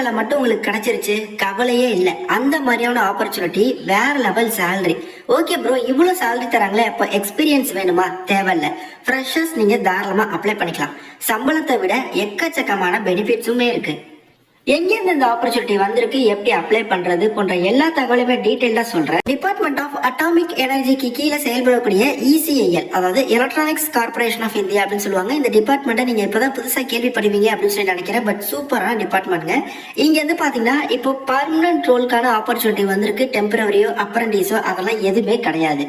வேலை மட்டும் உங்களுக்கு கிடைச்சிருச்சு, கவலையே இல்லை. அந்த மாதிரியான ஆப்பர்ச்சுனிட்டி, வேற லெவல் சேலரி. ஓகே ப்ரோ, இவ்வளவு சேலரி தராங்களே, அப்போ எக்ஸ்பீரியன்ஸ் வேணுமா? தேவையில்ல. ஃப்ரெஷர்ஸ் நீங்க தாராளமா அப்ளை பண்ணிக்கலாம். சம்பளத்தை விட எக்கச்சக்கமான பெனிஃபிட்ஸுமே இருக்கு. எங்கேருந்து இந்த ஆப்பர்ச்சுனிட்டி வந்திருக்கு, எப்படி அப்ளை பண்றது போன்ற எல்லா தகவலுமே டீடைல்டா சொல்றேன். டிபார்ட்மெண்ட் ஆஃப் அட்டாமிக் எனர்ஜிக்கு கீழே செயல்படக்கூடிய ECIL, அதாவது எலக்ட்ரானிக்ஸ் கார்பரேஷன் ஆஃப் இந்தியா அப்படின்னு சொல்லுவாங்க. இந்த டிபார்ட்மெண்ட்டை நீங்க இப்பதான் புதுசா கேள்விப்படுவீங்க அப்படின்னு சொல்லி நினைக்கிறேன். பட் சூப்பரான டிபார்ட்மெண்ட்ங்க. இங்க இருந்து பாத்தீங்கன்னா இப்போ பர்மனன்ட் ரோலுக்கான ஆப்பர்ச்சுனிட்டி வந்திருக்கு. டெம்பரவரியோ அப்ரண்டிஸோ அதெல்லாம் எதுவுமே கிடையாது.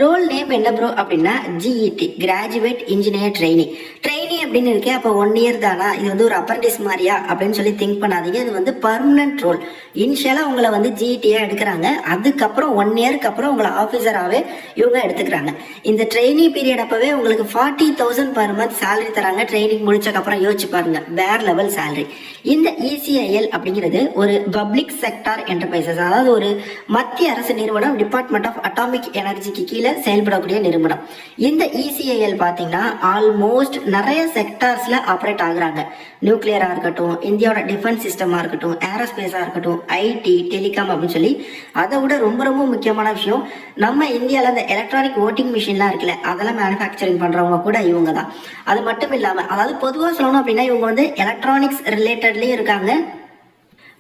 ரோல் நேம் என்ன ப்ரோ அப்படின்னா GET, graduate engineer trainee. Trainee அப்படின்னு இருக்கு, அப்போ 1 இயர் தானா, இது வந்து ஒரு அப்ரண்டிஸ் மாதிரியா அப்படின்னு சொல்லி திங்க் பண்ண இது வந்து பர்மனன்ட் ரோல். இனிஷியலா உங்களை வந்து GET-ஆ எடுக்கிறாங்க. அதுக்கப்புறம் 1 இயருக்கு அப்புறம் உங்களை ஆபீசராகவே இவங்க எடுத்துக்கிறாங்க. இந்த ட்ரெயினிங் பீரியட் அப்பவே உங்களுக்கு 40,000 per month சேலரி தராங்க. ட்ரைனிங் முடிச்சக்கு அப்புறம் யோசிச்சு பாருங்க, வேற லெவல் சேலரி. இந்த ECIL அப்படிங்கிறது ஒரு பப்ளிக் செக்டார் என்டர்பிரைசஸ், அதாவது ஒரு மத்திய அரசு நிறுவனம். டிபார்ட்மெண்ட் ஆஃப் அட்டாமிக் எனர்ஜிக்கு கீழே செயல்படக்கூடிய நிறுவனம். இந்த ECIL பாத்தீங்கன்னா ஆல்மோஸ்ட் நிறைய செக்டார்ஸ்ல ஆப்ரேட் ஆகுறாங்க. நியூக்ளியரா இருக்கட்டும், இந்தியாவோட டிஃபென்ஸ் சிஸ்டமா இருக்கட்டும், ஏரோஸ்பேஸா இருக்கட்டும், IT, டெலிகாம் அப்படின்னு சொல்லி. அதை விட ரொம்ப ரொம்ப முக்கியமான விஷயம், நம்ம இந்தியாவில் இந்த எலக்ட்ரானிக் ஓட்டிங் மிஷின்லாம் இருக்குல்ல, அதெல்லாம் மேனுஃபேக்சரிங் பண்றவங்க கூட இவங்க தான். அது மட்டும் இல்லாம, அதாவது பொதுவாக சொல்லணும் அப்படின்னா இவங்க வந்து எலக்ட்ரானிக்ஸ் ரிலேட்டட்லயும் இருக்காங்க.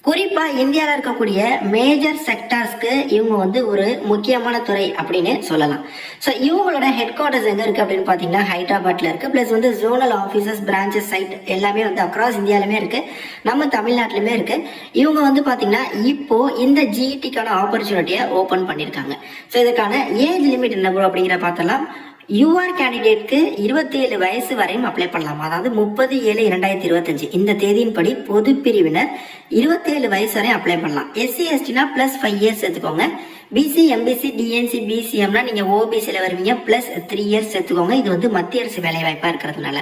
குறிப்பா இந்தியாவில் இருக்கக்கூடிய மேஜர் செக்டார்ஸ்க்கு இவங்க வந்து ஒரு முக்கியமான துறை அப்படின்னு சொல்லலாம். ஸோ இவங்களோட ஹெட் குவார்டர்ஸ் எங்க இருக்கு அப்படின்னு பாத்தீங்கன்னா ஹைதராபாத்ல இருக்கு. பிளஸ் வந்து ஜோனல் ஆஃபீஸஸ், பிரான்ச்சஸ், சைட் எல்லாமே வந்து அக்ராஸ் இந்தியாலுமே இருக்கு, நம்ம தமிழ்நாட்டிலுமே இருக்கு. இவங்க வந்து பாத்தீங்கன்னா இப்போ இந்த GET-க்கான ஆப்பர்ச்சுனிட்டியை ஓபன் பண்ணிருக்காங்க. ஸோ இதுக்கான ஏஜ் லிமிட் என்ன ப்ரோ அப்படிங்கிற பார்த்தலாம். UR கேண்டிடேட்க்கு 27 வயசு வரையும் அப்ளை பண்ணலாம். அதாவது 30/7/2025 இந்த தேதியின்படி பொது பிரிவினர் 27 வயசு வரை அப்ளை பண்ணலாம். SC/ST பிளஸ் 5 இயர்ஸ் எடுத்துக்கோங்க. BC, MBC, DNC, BCMனா நீங்க OBCல வருவீங்க, பிளஸ் 3 இயர்ஸ் எடுத்துக்கோங்க. இது வந்து மத்திய அரசு வேலை வாய்ப்பா இருக்கிறதுனால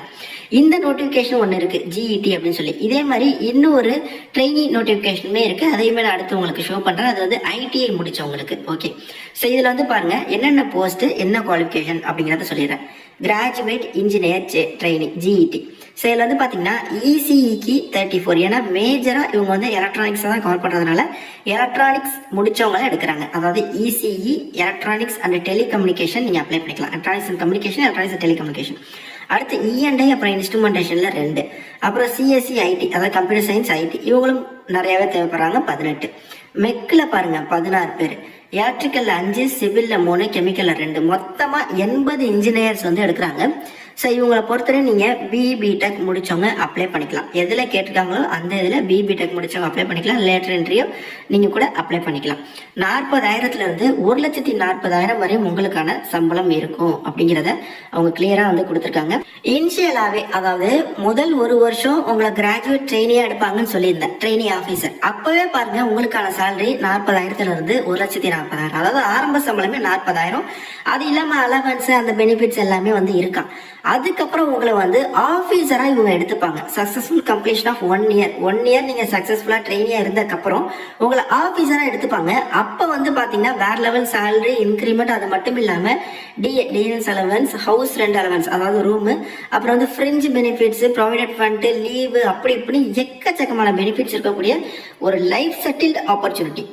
இந்த நோட்டிபிகேஷன் ஒன்று இருக்கு, GET அப்படின்னு சொல்லி. இதே மாதிரி இன்னொரு ட்ரெயினி நோட்டிபிகேஷனுமே இருக்கு, அதையுமே நான் அடுத்து உங்களுக்கு ஷோ பண்றேன். அது வந்து ITI முடிச்சவங்களுக்கு. ஓகே, ஸோ இதுல வந்து பாருங்க என்னென்ன போஸ்ட், என்ன குவாலிஃபிகேஷன் அப்படிங்கறத சொல்லிடுறேன். Graduate engineer trainee GET. So இதில் வந்து பார்த்தீங்கன்னா ECEக்கு 34. ஏன்னா மேஜராக இவங்க வந்து எலக்ட்ரானிக்ஸை தான் கவர் பண்ணுறதுனால எலக்ட்ரானிக்ஸ் முடிச்சவங்கள எடுக்கிறாங்க. அதாவது ECE எலக்ட்ரானிக்ஸ் அண்ட் டெலிகம்யூனிகேஷன் நீங்கள் அப்ளை பண்ணிக்கலாம். Electronics and communication, electronics and telecommunication. அடுத்து E&I, அப்புறம் இன்ஸ்ட்ருமெண்டேஷன்ல 2, அப்புறம் CSE IT, அதாவது கம்ப்யூட்டர் சயின்ஸ் IT, இவங்களும் நிறையவே தேவைப்படுறாங்க. 18. மெக்கில் பாருங்க 16 பேர், எலக்ட்ரிக்கல்ல 5, சிவில்ல 3, கெமிக்கல்ல 2, மொத்தமா 80 இன்ஜினியர்ஸ் வந்து எடுக்கிறாங்க. ஸோ இவங்களை பொறுத்தவரை நீங்க BTech முடிச்சவங்க அப்ளை பண்ணிக்கலாம். எதுல கேட்டிருக்காங்களோ அந்த இதுல BTech முடிச்சவங்க அப்ளை பண்ணிக்கலாம். லேட்டர் என்ட்ரியோ நீங்க கூட அப்ளை பண்ணிக்கலாம். 40,000 இருந்து 1,40,000 வரையும் உங்களுக்கான சம்பளம் இருக்கும் அப்படிங்கிறத அவங்க கிளியரா வந்து கொடுத்துருக்காங்க. இனிஷியலாவே, அதாவது முதல் 1 வருஷம் உங்களை கிராஜுவேட் ட்ரெயினியா எடுப்பாங்கன்னு சொல்லியிருந்தேன், ட்ரெயினி ஆபீசர். அப்பவே பாருங்க உங்களுக்கான சேலரி 40,000 இருந்து 1,40,000. அதாவது ஆரம்ப சம்பளமே 40,000. அது இல்லாம அலவன்ஸ், அந்த பெனிஃபிட்ஸ் எல்லாமே வந்து இருக்கான். அதுக்கப்புறம் உங்களை வந்து ஆபீசரா இவங்க எடுத்துப்பாங்க. Successful completion of 1 year. 1 year நீங்க சக்சஸ்ஃபுல்லா ட்ரெயினியா இருந்ததுக்கப்புறம் உங்களை ஆபீசரா எடுத்துப்பாங்க. அப்ப வந்து பாத்தீங்கன்னா வேற லெவல் சேலரி இன்க்ரிமெண்ட். அது மட்டும் இல்லாம DNS allowance, house rent allowance, அதாவது ரூம், அப்புறம் வந்து fringe benefits, provident fund, leave, அப்படி இப்படி எக்கச்சக்கமான பெனிஃபிட்ஸ் இருக்கக்கூடிய ஒரு லைஃப் செட்டில்டு ஆப்பர்ச்சுனிட்டி.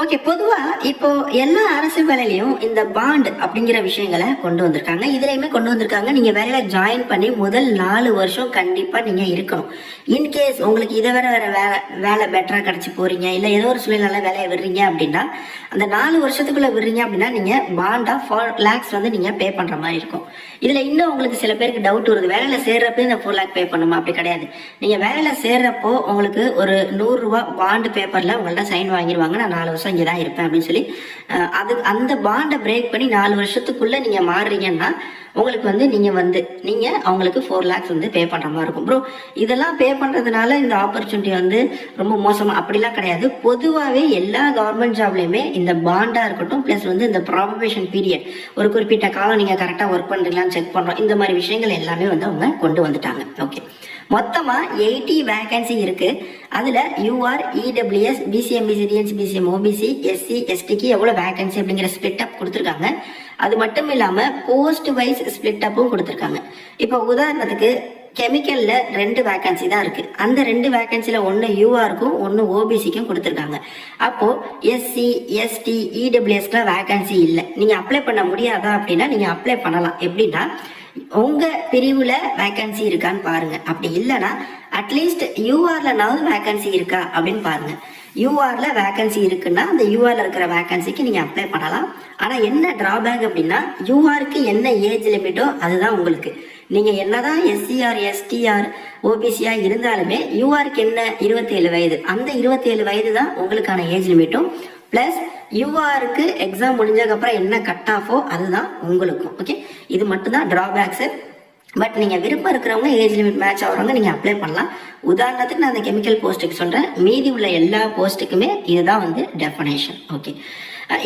ஓகே, பொதுவா இப்போ எல்லா அரசு வேலையிலையும் இந்த பாண்ட் அப்படிங்கிற விஷயங்களை கொண்டு வந்திருக்காங்க. இதுலயுமே கொண்டு வந்திருக்காங்க. நீங்க வேலையில ஜாயின் பண்ணி முதல் 4 வருஷம் கண்டிப்பா நீங்க இருக்கணும். இன்கேஸ் உங்களுக்கு இதை வேற வேலை பெட்டரா கிடைச்சி போறீங்க, இல்ல ஏதோ ஒரு சூழ்நிலை வேலையை விடுறீங்க அப்படின்னா, அந்த 4 வருஷத்துக்குள்ள விடுறீங்க அப்படின்னா நீங்க பாண்டா 4 lakhs வந்து நீங்க பே பண்ற மாதிரி இருக்கும். இதுல இன்னும் உங்களுக்கு சில பேருக்கு டவுட் வருது, வேலையில சேர்றப்ப இந்த 4 lakh பே பண்ணுமா? அப்படி கிடையாது. நீங்க வேலையில சேர்றப்போ உங்களுக்கு ஒரு 100 ரூபாய் பாண்டு பேப்பர்ல உங்கள்ட்ட சைன் வாங்கிடுவாங்க. நான் 4 வருஷம் இங்கதான் இருப்பேன் அப்படின்னு சொல்லி. அந்த பாண்டை பிரேக் பண்ணி 4 வருஷத்துக்குள்ள நீங்க மாறுறீங்கன்னா உங்களுக்கு வந்து நீங்க அவங்களுக்கு 4 lakhs வந்து பே பண்ற மாதிரி இருக்கும். ப்ரோ, இதெல்லாம் பே பண்றதுனால இந்த ஆப்பர்ச்சுனிட்டி வந்து ரொம்ப மோசமா அப்படிலாம் கிடையாது. பொதுவாகவே எல்லா கவர்மெண்ட் ஜாப்லயுமே இந்த பாண்டா இருக்கட்டும், பிளஸ் வந்து இந்த ப்ராபபேஷன் பீரியட், ஒரு குறிப்பிட்ட காலம் நீங்க கரெக்டா ஒர்க் பண்றீங்களான்னு செக் பண்றோம், இந்த மாதிரி விஷயங்கள் எல்லாமே வந்து அவங்க கொண்டு வந்துட்டாங்க. ஓகே, மொத்தமா 80 வேகன்சி இருக்கு. அதுல UR, EWS, BCMBC, DNC, BCM, OBC, SC, STக்கு எவ்வளவு வேகன்சி அப்படிங்கிற ஸ்பிளிட் அப் கொடுத்துருக்காங்க. அது மட்டும் இல்லாம போஸ்ட் வைஸ் ஸ்பிளிட் அப்பும் கொடுத்துருக்காங்க. இப்போ உதாரணத்துக்கு கெமிக்கல்ல 2 வேகன்சி தான் இருக்கு. அந்த 2 வேகன்சில ஒன்னு யூஆருக்கும் ஒன்னு ஓபிசிக்கும் கொடுத்துருக்காங்க. அப்போ எஸ்சி, எஸ்டி, இடபிள்யூஎஸ்க்குலாம் வேகன்சி இல்லை. நீங்க அப்ளை பண்ண முடியாதா அப்படின்னா நீங்க அப்ளை பண்ணலாம். எப்படின்னா உங்க பிரிவுல வேகன்சி இருக்கான்னு பாருங்க. அப்படி இல்லைன்னா அட்லீஸ்ட் யூஆர்லனாவது வேகன்சி இருக்கா அப்படின்னு பாருங்க. யூஆர்ல வேகன்சி இருக்குன்னா அந்த யூஆர்ல இருக்கிற வேகன்சிக்கு நீங்க அப்ளை பண்ணலாம். ஆனா என்ன டிராபேக் அப்படின்னா யூஆருக்கு என்ன ஏஜ் லிமிட்டோ அதுதான் உங்களுக்கு. நீங்க என்னதான் எஸ்சிஆர், எஸ்டிஆர், ஓபிசியா இருந்தாலுமே யூஆருக்கு என்ன 27 வயது, அந்த 27 வயது தான் உங்களுக்கான ஏஜ் லிமிட்டும். பிளஸ் யூஆருக்கு எக்ஸாம் முடிஞ்சதுக்கு அப்புறம் என்ன கட் ஆஃபோ அதுதான் உங்களுக்கும். ஓகே, இது மட்டும் தான் டிராபேக்ஸ். பட் நீங்க விருப்பம் இருக்கிறவங்க ஏஜ் லிமிட் மேட்ச் ஆகிறவங்க நீங்க அப்ளை பண்ணலாம். உதாரணத்துக்கு நான் அந்த கெமிக்கல் போஸ்ட்டுக்கு சொல்றேன். மீதி உள்ள எல்லா போஸ்ட்டுக்குமே இதுதான் வந்து டெஃபினேஷன். ஓகே,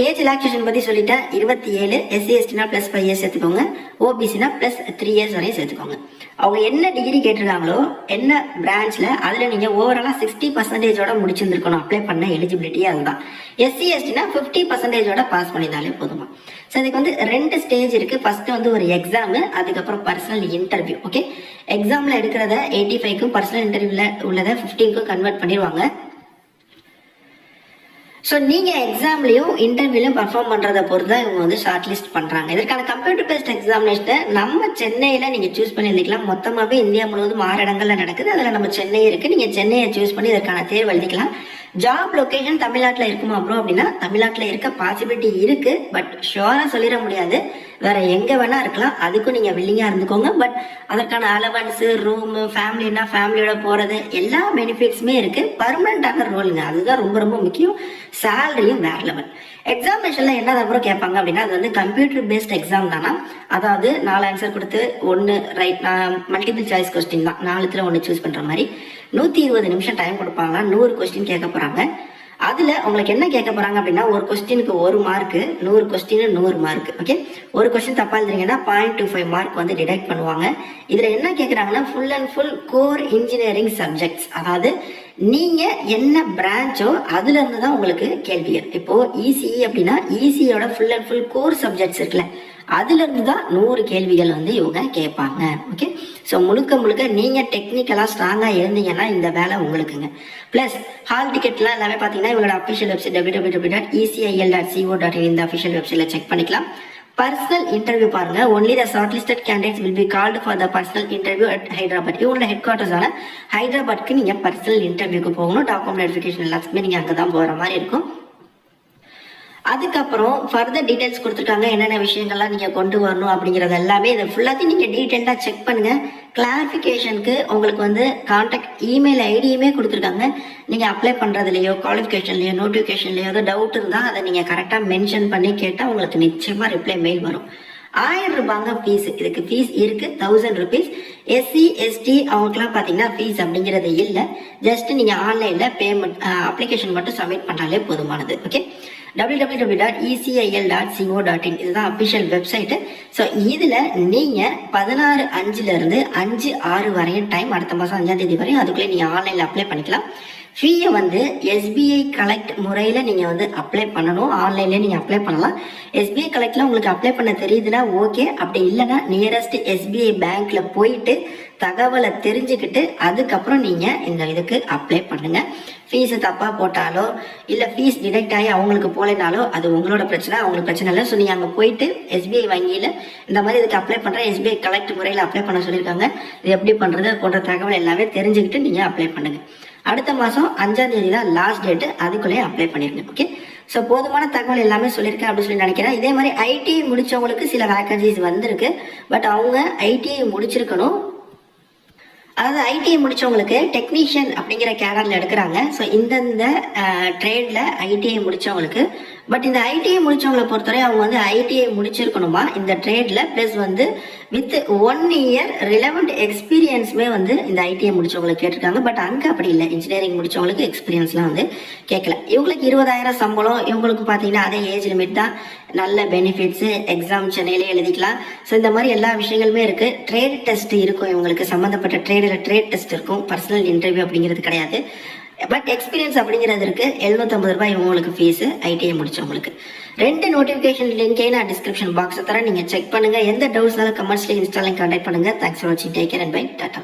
ஏஜ் ரிலாக்ஸேஷன் பத்தி சொல்லிட்டேன். 27, எஸ்சி எஸ்டினா +5 இயர்ஸ் சேர்த்துக்கோங்க, ஓபிசினா +3 இயர்ஸ் வரையும் சேர்த்துக்கோங்க. அவங்க என்ன டிகிரி கேட்டிருக்காங்களோ என்ன பிரான்ச்ல அதுல நீங்க ஓவராலா 60% முடிச்சிருந்துருக்கணும். அப்ளை பண்ண எலிஜிபிலிட்டி அதுதான். எஸ்சி எஸ்டினா 50% பாஸ் பண்ணியிருந்தாலே போதுமா. ஸோ இதுக்கு வந்து 2 ஸ்டேஜ் இருக்கு. ஃபர்ஸ்ட் வந்து ஒரு எக்ஸாம், அதுக்கப்புறம் பர்சனல் இன்டர்வியூ. ஓகே, எக்ஸாம்ல எடுக்கிறத 85க்கும் பர்சனல் இன்டர்வியூல உள்ளதை 15க்கும் கன்வெர்ட் பண்ணிடுவாங்க. ஸோ நீங்கள் எக்ஸாம்லையும் இன்டர்வியூலையும் பர்ஃபார்ம் பண்ணுறதை பொறுத்து தான் இவங்க வந்து ஷார்ட் லிஸ்ட் பண்ணுறாங்க. இதற்கான கம்ப்யூட்டர் பேஸ்ட் எக்ஸாமினேஷனை நம்ம சென்னையில் நீங்கள் சூஸ் பண்ணி எழுதிக்கலாம். மொத்தமாகவே இந்தியா முழுவதும் 6 இடங்கள்ல நடக்குது. அதில் நம்ம சென்னை இருக்குது. நீங்கள் சென்னையை சூஸ் பண்ணி இதற்கான தேர்வு எழுதிக்கலாம். ஜாப் லொகேஷன் தமிழ்நாட்டில் இருக்குமா ப்ரோ அப்படின்னா தமிழ்நாட்டில் இருக்க பாசிபிலிட்டி இருக்கு. பட் ஷுவராக சொல்லிட முடியாது. வேற எங்க வேணா இருக்கலாம். அதுக்கும் நீங்க வில்லிங்கா இருந்துக்கோங்க. பட் அதற்கான அலவன்ஸ், ரூம், ஃபேமிலினா ஃபேமிலியோட போறது எல்லா பெனிஃபிட்ஸுமே இருக்கு. பர்மனண்டான ரோலுங்க, அதுதான் ரொம்ப ரொம்ப முக்கியம். சேலரியும் வேற லெவல். எக்ஸாமினேஷன்ல என்ன அப்புறம் கேட்பாங்க அப்படின்னா அது வந்து கம்ப்யூட்டர் பேஸ்ட் எக்ஸாம் தானா. அதாவது 4 ஆன்சர் கொடுத்து 1 ரைட், மல்டிபிள் சாய்ஸ் கொஸ்டின் தான். 4த்துல 1 சூஸ் பண்ற மாதிரி 120 நிமிஷம் டைம் கொடுப்பாங்க. 100 கொஸ்டின் கேட்க போறாங்க. அதுல உங்களுக்கு என்ன கேட்க போறாங்க அப்படின்னா ஒரு கொஸ்டினுக்கு 1 மார்க், 100 கொஸ்டின் 100 மார்க். ஓகே, ஒரு கொஸ்டின் தப்பா எழுதுறீங்கன்னா 0.25 மார்க் வந்து டிடெக்ட் பண்ணுவாங்க. இதுல என்ன கேட்கறாங்கன்னா full and full core engineering subjects. அதாவது நீங்க என்ன பிரான்ச்சோ அதுல இருந்து தான் உங்களுக்கு கேள்விகள். இப்போ இசிஇ அப்படின்னா இசியோட full and full core subjects இருக்குல்ல, அதுல இருந்து தான் 100 கேள்விகள் வந்து இவங்க கேட்பாங்க. ஓகே, ஸோ முழுக்க முழுக்க நீங்க டெக்னிக்கலா ஸ்ட்ராங்கா இருந்தீங்கன்னா இந்த வேலை உங்களுக்குங்க. பிளஸ் ஹால் டிக்கெட்லாம் எல்லாமே பாத்தீங்கன்னா இவங்களோட அஃபிஷியல் வெப்சைட் www.ecil.co.in இந்த அஃபிஷியல் வெப்சைட்ல செக் பண்ணிக்கலாம். பர்சனல் இன்டர்வியூ பாருங்க. Only the shortlisted candidates will be called for the personal interview at Hyderabad. இவங்களோட ஹெட் குவார்ட்டர்ஸான ஹைதராபாத்க்கு நீங்க பர்சனல் இன்டர்வியூக்கு போகணும். டாக்குமெண்ட் வெரிஃபிகேஷன் எல்லாத்துக்குமே நீங்க அங்கதான் போற மாதிரி இருக்கும். அதுக்கப்புறம் ஃபர்தர் டீடைல்ஸ் கொடுத்துருக்காங்க. என்னென்ன விஷயங்கள்லாம் நீங்க கொண்டு வரணும் அப்படிங்கறது எல்லாமே இதை ஃபுல்லாத்தையும் நீங்க டீடைல்டா செக் பண்ணுங்க. கிளாரிஃபிகேஷனுக்கு உங்களுக்கு வந்து கான்டாக்ட் இமெயில் ஐடியுமே கொடுத்துருக்காங்க. நீங்க அப்ளை பண்றதுலயோ குவாலிஃபிகேஷன்லயோ நோட்டிபிகேஷன்லயோ ஏதோ டவுட் இருந்தா அதை நீங்க கரெக்டா மென்ஷன் பண்ணி கேட்டா உங்களுக்கு நிச்சயமா ரிப்ளை மெயில் வரும். 1000 ரூபாங்க ஃபீஸ். இதுக்கு ஃபீஸ் இருக்கு 1000 rupees. எஸ்சி எஸ்டி அவங்களுக்குலாம் பாத்தீங்கன்னா ஃபீஸ் அப்படிங்கிறது இல்லை. ஜஸ்ட் நீங்க ஆன்லைன்ல பேமெண்ட் அப்ளிகேஷன் மட்டும் சப்மிட் பண்ணாலே போதுமானது. ஓகே, www.ecil.co.in இதுதான் அபிஷியல் வெப்சைட். ஸோ இதுல நீங்க 16/5ல இருந்து 5/6 வரையும் டைம், அடுத்த மாசம் 5ஆம் தேதி வரையும் அதுக்குள்ளே நீங்க ஆன்லைன்ல அப்ளை பண்ணிக்கலாம். ஃபீயை வந்து எஸ்பிஐ கலெக்ட் முறையில நீங்க வந்து அப்ளை பண்ணணும். ஆன்லைன்ல நீங்க அப்ளை பண்ணலாம். எஸ்பிஐ கலெக்ட்ல உங்களுக்கு அப்ளை பண்ண தெரியுதுன்னா ஓகே. அப்படி இல்லைன்னா நியரஸ்ட் எஸ்பிஐ பேங்க்ல போயிட்டு தகவலை தெரிஞ்சுக்கிட்டு அதுக்கப்புறம் நீங்க இந்த இதுக்கு அப்ளை பண்ணுங்க. ஃபீஸ் தப்பா போட்டாலோ இல்ல ஃபீஸ் டிடெக்ட் ஆகி அவங்களுக்கு போலனாலோ அது உங்களோட பிரச்சனை, அவங்களுக்கு பிரச்சனை இல்லை. ஸோ நீங்க அங்க போயிட்டு எஸ்பிஐ வங்கியில இந்த மாதிரி இதுக்கு அப்ளை பண்றேன், எஸ்பிஐ கலெக்ட் முறையில அப்ளை பண்ண சொல்லியிருக்காங்க, இது எப்படி பண்றது போன்ற தகவல் எல்லாமே தெரிஞ்சுக்கிட்டு நீங்க அப்ளை பண்ணுங்க. அடுத்த மாசம் 5ஆம் தேதி தான் லாஸ்ட் டேட். அதுக்குள்ளேயே அப்ளை பண்ணிருங்க. ஓகே, ஸோ போதுமான தகவல் எல்லாமே சொல்லியிருக்கேன் அப்படின்னு சொல்லி நினைக்கிறேன். இதே மாதிரி ஐடிஐ முடிச்சவங்களுக்கு சில வேகன்சிஸ் வந்திருக்கு. பட் அவங்க ஐடிஐ முடிச்சிருக்கணும். அதாவது ஐடிஐ முடிச்சவங்களுக்கு டெக்னீஷியன் அப்படிங்கிற கேடர்ல எடுக்கிறாங்க. ஸோ இந்தந்த ட்ரேட்ல ஐடிஐ முடிச்சவங்களுக்கு. பட் இந்த ஐடிஐ முடிச்சவங்களை பொறுத்தவரை அவங்க வந்து ஐடிஐ முடிச்சிருக்கணுமா இந்த ட்ரேட்ல, பிளஸ் வந்து வித் 1 year ரிலவெண்ட் எக்ஸ்பீரியன்ஸுமே வந்து இந்த ஐடிஐ முடிச்சவங்களுக்கு கேட்டிருக்காங்க. பட் அங்க அப்படி இல்லை. இன்ஜினியரிங் முடிச்சவங்களுக்கு எக்ஸ்பீரியன்ஸ்லாம் வந்து கேட்கல. இவங்களுக்கு 20,000 சம்பளம். இவங்களுக்கு பார்த்தீங்கன்னா அதே ஏஜ் லிமிட் தான். நல்ல பெனிஃபிட்ஸ், எக்ஸாம் சென்னையிலே எழுதிக்கலாம். ஸோ இந்த மாதிரி எல்லா விஷயங்களுமே இருக்கு. ட்ரேட் டெஸ்ட் இருக்கும் இவங்களுக்கு, சம்பந்தப்பட்ட ட்ரேட் டெஸ்ட் இருக்கும். பர்சனல் இன்டர்வியூ அப்படிங்கிறது கிடையாது. பட் எக்ஸ்பீரியன்ஸ் அப்படிங்கிறது இருக்கு. 750 ரூபாய் இவங்களுக்கு ஃபீஸ் ஐடிஐ முடிச்சவங்களுக்கு. 2 நோட்டிபிகேஷன் லிங்கையும் நான் டிஸ்கிரிப்ஷன் பாக்ஸ் தரேன், நீங்க செக் பண்ணுங்க. எந்த டவுட்ஸ்னாலும் கமெண்ட்ஸ்ல இன்ஸ்டாலையும் கான்டாக்ட் பண்ணுங்க. தேங்க்ஸ் ஃபார் வாட்சிங். Take care and bye. Tata.